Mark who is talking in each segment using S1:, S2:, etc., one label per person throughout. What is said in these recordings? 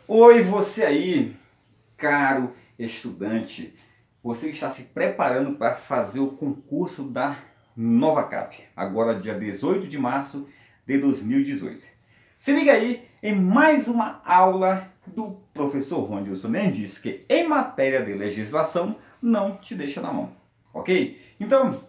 S1: Oi, você aí, caro estudante, você que está se preparando para fazer o concurso da NovaCap, agora dia 18 de março de 2018. Se liga aí em mais uma aula do professor Ronilson Mendes, que em matéria de legislação não te deixa na mão, ok? Então,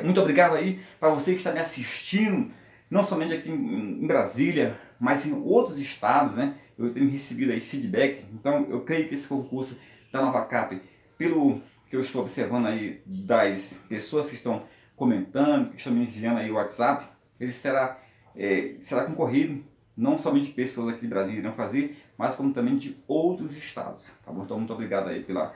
S1: muito obrigado aí para você que está me assistindo, não somente aqui em Brasília, mas em outros estados, né? Eu tenho recebido aí feedback, então eu creio que esse concurso da NovaCap, pelo que eu estou observando aí das pessoas que estão comentando, que estão me enviando aí o WhatsApp, ele será concorrido, não somente de pessoas aqui de Brasília irão fazer, mas como também de outros estados, tá bom? Então muito obrigado aí pela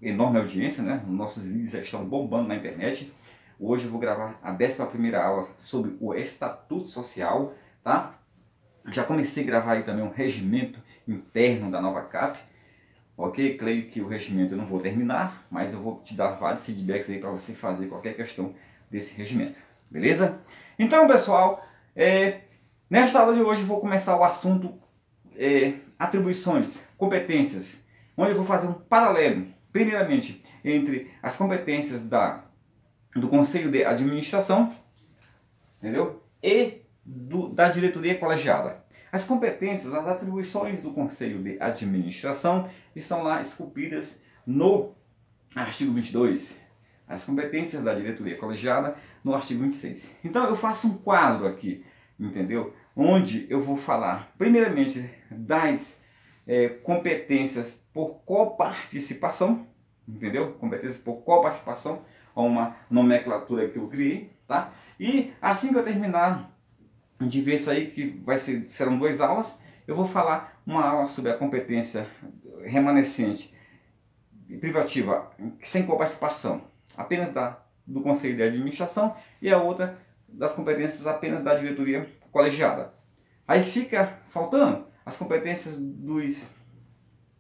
S1: enorme audiência, né? Nossos vídeos já estão bombando na internet. Hoje eu vou gravar a 11ª aula sobre o Estatuto Social, tá? Já comecei a gravar aí também um regimento interno da NovaCap, ok? Creio que o regimento eu não vou terminar, mas eu vou te dar vários feedbacks aí para você fazer qualquer questão desse regimento, beleza? Então, pessoal, nesta aula de hoje eu vou começar o assunto atribuições, competências, onde eu vou fazer um paralelo, primeiramente, entre as competências do Conselho de Administração, entendeu? E da diretoria colegiada. As competências, as atribuições do Conselho de Administração estão lá esculpidas no artigo 22. As competências da diretoria colegiada no artigo 26. Então eu faço um quadro aqui, entendeu? Onde eu vou falar, primeiramente, das competências por coparticipação, entendeu? Competências por coparticipação, uma nomenclatura que eu criei, tá? E assim que eu terminar de ver isso aí, que serão 2 aulas, eu vou falar uma aula sobre a competência remanescente privativa sem coparticipação, apenas do Conselho de Administração, e a outra das competências apenas da diretoria colegiada. Aí fica faltando as competências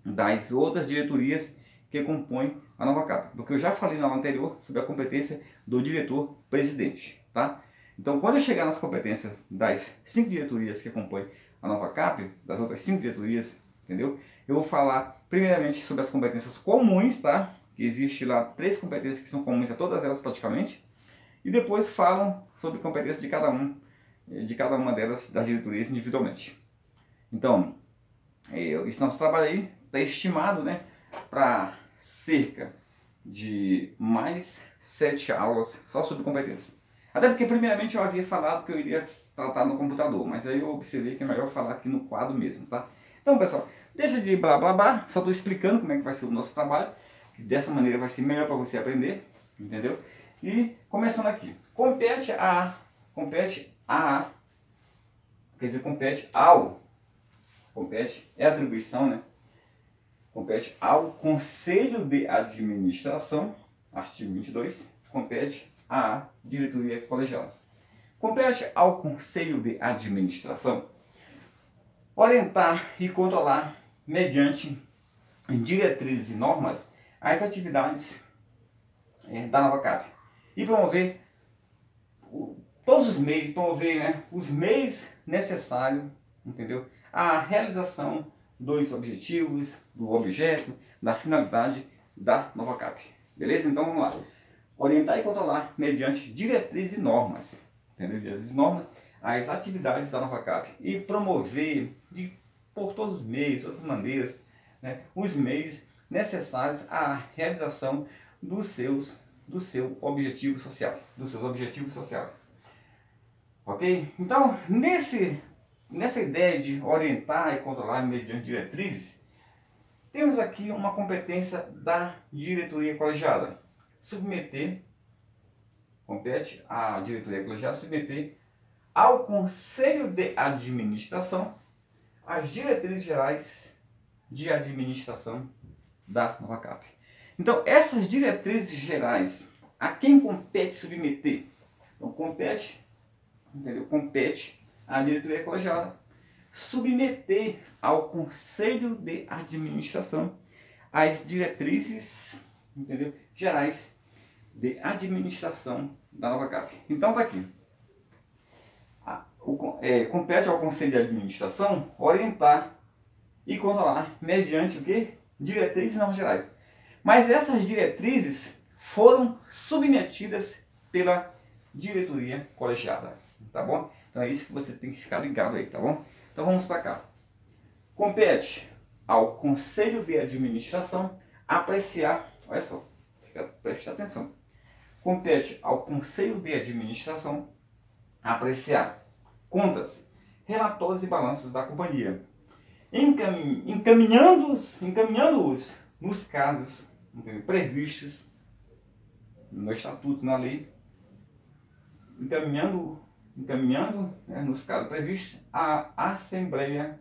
S1: das outras diretorias que compõem a NovaCap, porque eu já falei na aula anterior sobre a competência do diretor-presidente, tá? Então, quando eu chegar nas competências das 5 diretorias que compõem a NovaCap, das outras 5 diretorias, entendeu? Eu vou falar primeiramente sobre as competências comuns, tá? Que existe lá 3 competências que são comuns a todas elas praticamente, e depois falam sobre competências de cada uma delas, das diretorias individualmente. Então, esse nosso trabalho aí está estimado, né, para cerca de mais 7 aulas só sobre competências. Até porque primeiramente eu havia falado que eu iria tratar no computador, mas aí eu observei que é melhor falar aqui no quadro mesmo, tá? Então, pessoal, deixa de blá blá blá, só estou explicando como é que vai ser o nosso trabalho, que dessa maneira vai ser melhor para você aprender, entendeu? E começando aqui, compete é atribuição, né? Compete ao Conselho de Administração, artigo 22, compete à diretoria colegiada. Compete ao Conselho de Administração orientar e controlar, mediante diretrizes e normas, as atividades da NovaCap e promover todos os meios, os meios necessários, entendeu? À realização dos objetivos, do objeto, da finalidade da NovaCap. Beleza? Então vamos lá. Orientar e controlar mediante diretrizes e normas, entendeu? Diretrizes e normas, as atividades da NovaCap e promover por todos os meios, todas as maneiras, né, os meios necessários à realização do seu objetivo social, dos seus objetivos sociais. Ok? Então, nessa ideia de orientar e controlar mediante diretrizes, temos aqui uma competência da diretoria colegiada. Compete à diretoria colegiada submeter ao Conselho de Administração as diretrizes gerais de administração da NovaCap. Então, essas diretrizes gerais, a quem compete submeter? Então, compete à diretoria colegiada submeter ao Conselho de Administração as diretrizes, entendeu, gerais de administração da NovaCap. Então, está aqui. Compete ao Conselho de Administração orientar e controlar mediante o quê? Diretrizes e normas gerais. Mas essas diretrizes foram submetidas pela diretoria colegiada, tá bom? Então é isso que você tem que ficar ligado aí, tá bom? Então vamos para cá. Compete ao Conselho de Administração apreciar, olha só, preste atenção. Compete ao Conselho de Administração apreciar contas, relatórios e balanços da companhia, encaminhando-os nos casos previstos no Estatuto, na lei, encaminhando né, nos casos previstos à Assembleia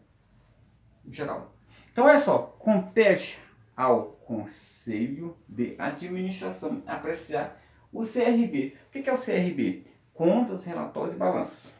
S1: Geral. Então, olha só, compete ao Conselho de Administração apreciar o CRB. O que é o CRB? Contas, relatórios e balanços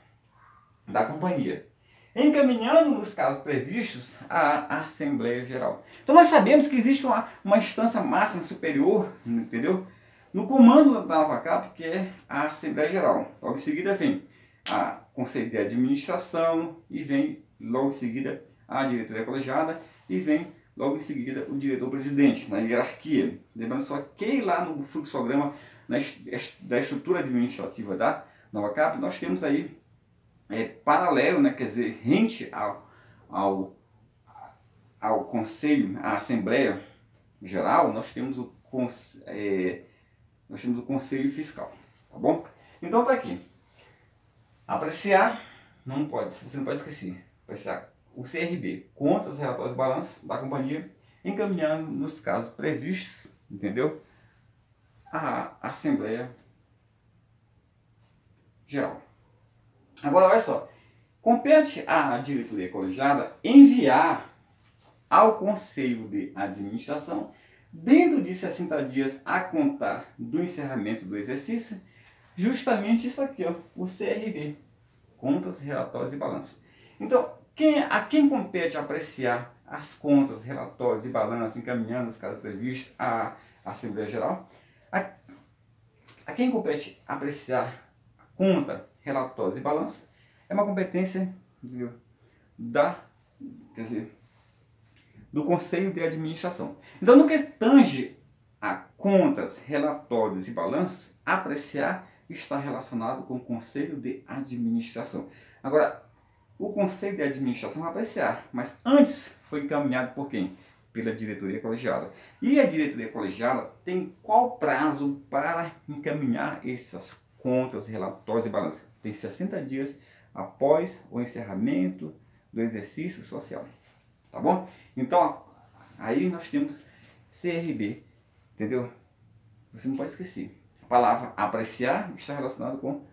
S1: da companhia, encaminhando nos casos previstos à Assembleia Geral. Então nós sabemos que existe uma instância máxima superior, entendeu? No comando da NovaCap, que é a Assembleia Geral. Logo em seguida vem a Conselho de Administração e vem logo em seguida a diretoria colegiada e vem logo em seguida o diretor-presidente, na hierarquia. Lembrando só que lá no fluxograma da estrutura administrativa da NovaCap, nós temos aí paralelo, né, quer dizer, rente ao Conselho, à Assembleia Geral, nós temos o Conselho Fiscal, tá bom? Então tá aqui. Apreciar, você não pode esquecer, apreciar o CRB, contas, relatórios e balanços da companhia, encaminhando nos casos previstos, entendeu? A Assembleia Geral. Agora, olha só, compete à diretoria colegiada enviar ao Conselho de Administração, dentro de 60 dias a contar do encerramento do exercício, justamente isso aqui, ó, o CRB, contas, relatórios e balanços. Então, a quem compete apreciar as contas, relatórios e balanços, encaminhando os casos previstos à Assembleia Geral? A quem compete apreciar a conta, relatórios e balanços é uma competência do Conselho de Administração. Então, no que tange a contas, relatórios e balanços, apreciar está relacionado com o Conselho de Administração. Agora, o Conselho de Administração vai apreciar, mas antes foi encaminhado por quem? Pela diretoria colegiada. E a diretoria colegiada tem qual prazo para encaminhar essas contas, relatórios e balanços? Tem 60 dias após o encerramento do exercício social. Tá bom? Então, aí nós temos CRB, entendeu? Você não pode esquecer. A palavra apreciar está relacionada com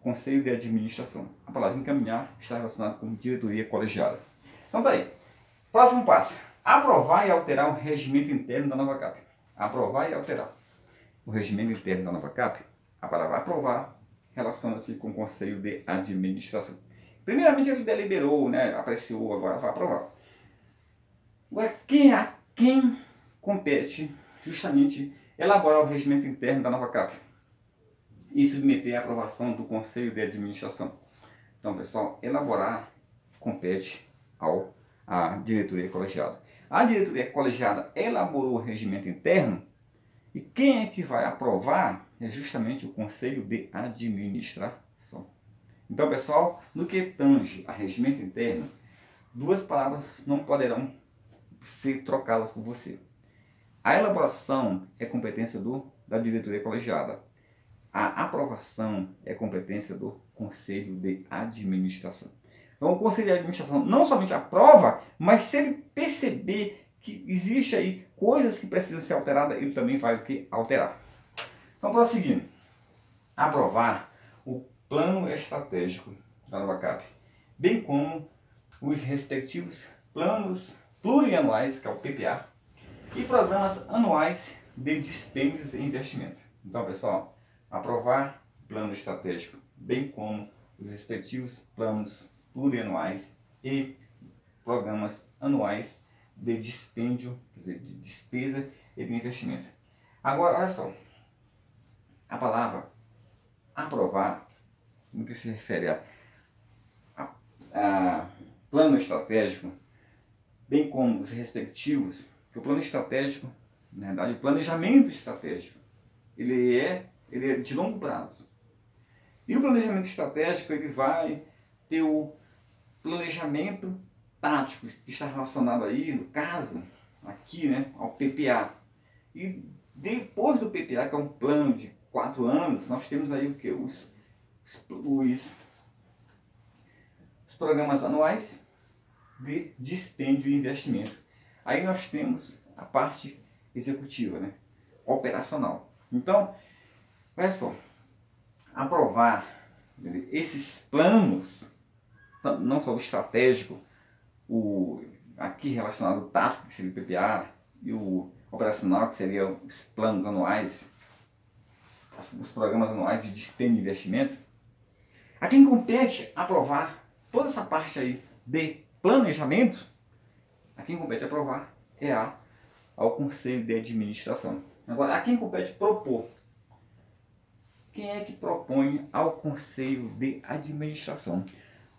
S1: Conselho de Administração. A palavra encaminhar está relacionada com diretoria colegiada. Então, tá aí. Próximo passo. Aprovar e alterar o regimento interno da NovaCap. Aprovar e alterar o regimento interno da NovaCap. A palavra aprovar relaciona-se com o Conselho de Administração. Primeiramente ele deliberou, né, apreciou, agora vai aprovar. Agora, a quem compete justamente elaborar o regimento interno da NovaCap e submeter à aprovação do Conselho de Administração? Então, pessoal, elaborar compete à diretoria colegiada. A diretoria colegiada elaborou o regimento interno e quem é que vai aprovar é justamente o Conselho de Administração. Então, pessoal, no que tange a regimento interno, duas palavras não poderão ser trocadas por você. A elaboração é competência da diretoria colegiada. A aprovação é competência do Conselho de Administração. Então, o Conselho de Administração não somente aprova, mas se ele perceber que existe aí coisas que precisam ser alteradas, ele também vai o que? Alterar. Então, prosseguindo. Aprovar o plano estratégico da NovaCap, bem como os respectivos planos plurianuais, que é o PPA, e programas anuais de dispêndios e investimento. Então, pessoal, aprovar o plano estratégico, bem como os respectivos planos plurianuais e programas anuais de dispêndio, de despesa e de investimento. Agora, olha só, a palavra aprovar, no que se refere a plano estratégico, bem como os respectivos, que o plano estratégico, na verdade, o planejamento estratégico, ele é de longo prazo. E o planejamento estratégico, ele vai ter o planejamento tático, que está relacionado aí, no caso, aqui, né, ao PPA. E depois do PPA, que é um plano de 4 anos, nós temos aí o que? Os programas anuais de dispêndio e investimento. Aí nós temos a parte executiva, né, operacional. Então, olha só, aprovar esses planos, não só o estratégico, o aqui relacionado ao tático, que seria o PPA, e o operacional, que seria os planos anuais, os programas anuais de dispêndio e investimento. A quem compete aprovar toda essa parte aí de planejamento, a quem compete aprovar é ao Conselho de Administração. Agora, a quem compete propor. Quem é que propõe ao Conselho de Administração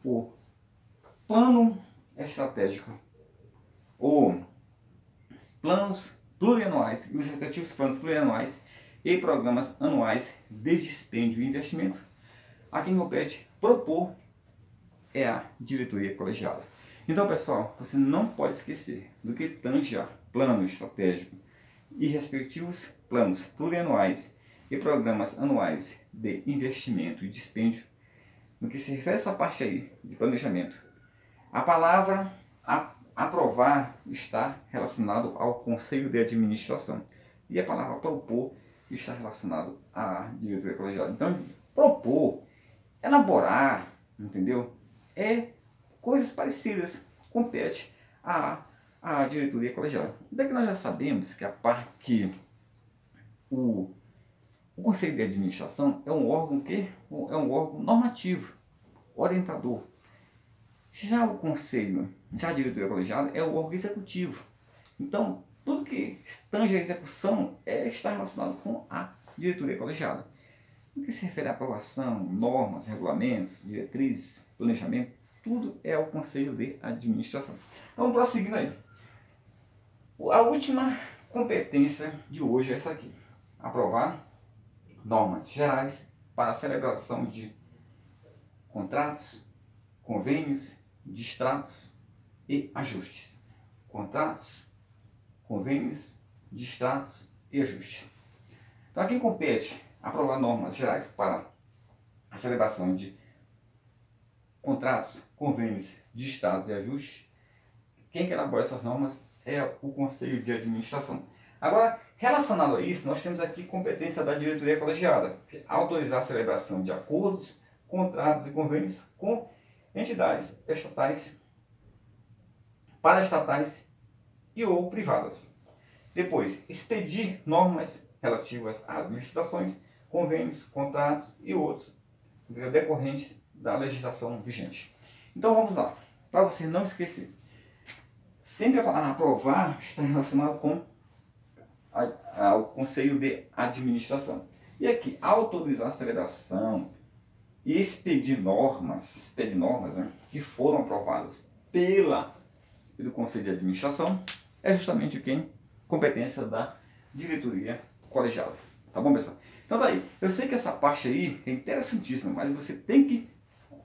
S1: o plano estratégico, ou planos plurianuais e os respectivos planos plurianuais e programas anuais de dispêndio e investimento? A quem compete propor é a diretoria colegiada. Então, pessoal, você não pode esquecer do que tange a plano estratégico e respectivos planos plurianuais e programas anuais de investimento e dispêndio. No que se refere a essa parte aí de planejamento, a palavra aprovar está relacionado ao Conselho de Administração e a palavra propor está relacionado à diretoria colegiada. Então, propor, elaborar, entendeu? É coisas parecidas, compete à diretoria colegiada. Daqui nós já sabemos que o Conselho de Administração é um órgão é um órgão normativo, orientador. Já o Conselho, já a diretoria colegiada é o órgão executivo. Então, tudo que tange a execução está relacionado com a diretoria colegiada. No que se refere à aprovação, normas, regulamentos, diretrizes, planejamento, tudo é o Conselho de Administração. Então, prosseguindo aí. A última competência de hoje é essa aqui: aprovar normas gerais para a celebração de contratos, convênios, distratos e ajustes. Contratos, convênios, distratos e ajustes. Então, a quem compete aprovar normas gerais para a celebração de contratos, convênios, distratos e ajustes, quem que elabora essas normas é o Conselho de Administração. Agora, relacionado a isso, nós temos aqui competência da diretoria colegiada, que é autorizar a celebração de acordos, contratos e convênios com entidades estatais, paraestatais e ou privadas. Depois, expedir normas relativas às licitações, convênios, contratos e outros decorrentes da legislação vigente. Então vamos lá, para você não esquecer. Sempre a palavra aprovar está relacionada com ao Conselho de Administração. E aqui, autorizar a celebração e expedir normas, né, que foram aprovadas pelo Conselho de Administração, é justamente quem? Competência da diretoria colegiada. Tá bom, pessoal? Então tá aí. Eu sei que essa parte aí é interessantíssima, mas você tem que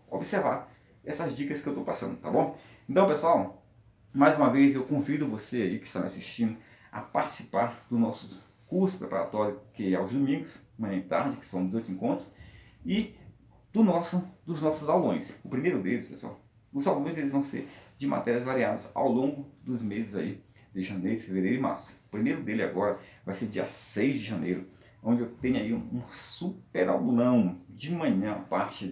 S1: observar essas dicas que eu estou passando, tá bom? Então, pessoal, mais uma vez eu convido você aí que está me assistindo a participar do nosso curso preparatório, que é aos domingos, manhã e tarde, que são 18 encontros, e dos nossos aulões. O primeiro deles, pessoal, os aulões eles vão ser de matérias variadas ao longo dos meses aí de janeiro, fevereiro e março. O primeiro dele agora vai ser dia 6 de janeiro, onde eu tenho aí um super aulão de manhã, a parte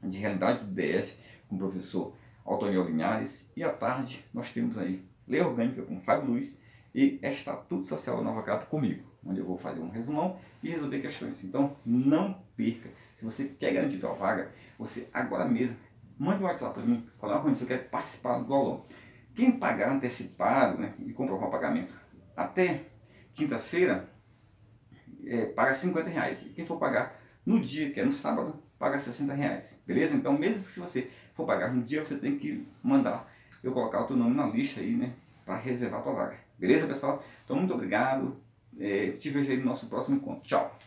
S1: de realidade do DF, com o professor Antônio Linhares, e à tarde nós temos aí Lei Orgânica com Fábio Luiz e Estatuto Social da Nova Capa comigo, onde eu vou fazer um resumão e resolver questões. Então não perca. Se você quer garantir sua vaga, você agora mesmo mande um WhatsApp para mim, falar com você quer participar do aulão. Quem pagar antecipado, né, e comprovar o pagamento até quinta-feira, paga R$50. E quem for pagar no dia, que é no sábado, paga R$60. Beleza? Então, mesmo que se você for pagar no dia, você tem que mandar eu colocar o teu nome na lista aí, né? Para reservar a tua vaga. Beleza, pessoal? Então, muito obrigado. Te vejo aí no nosso próximo encontro. Tchau!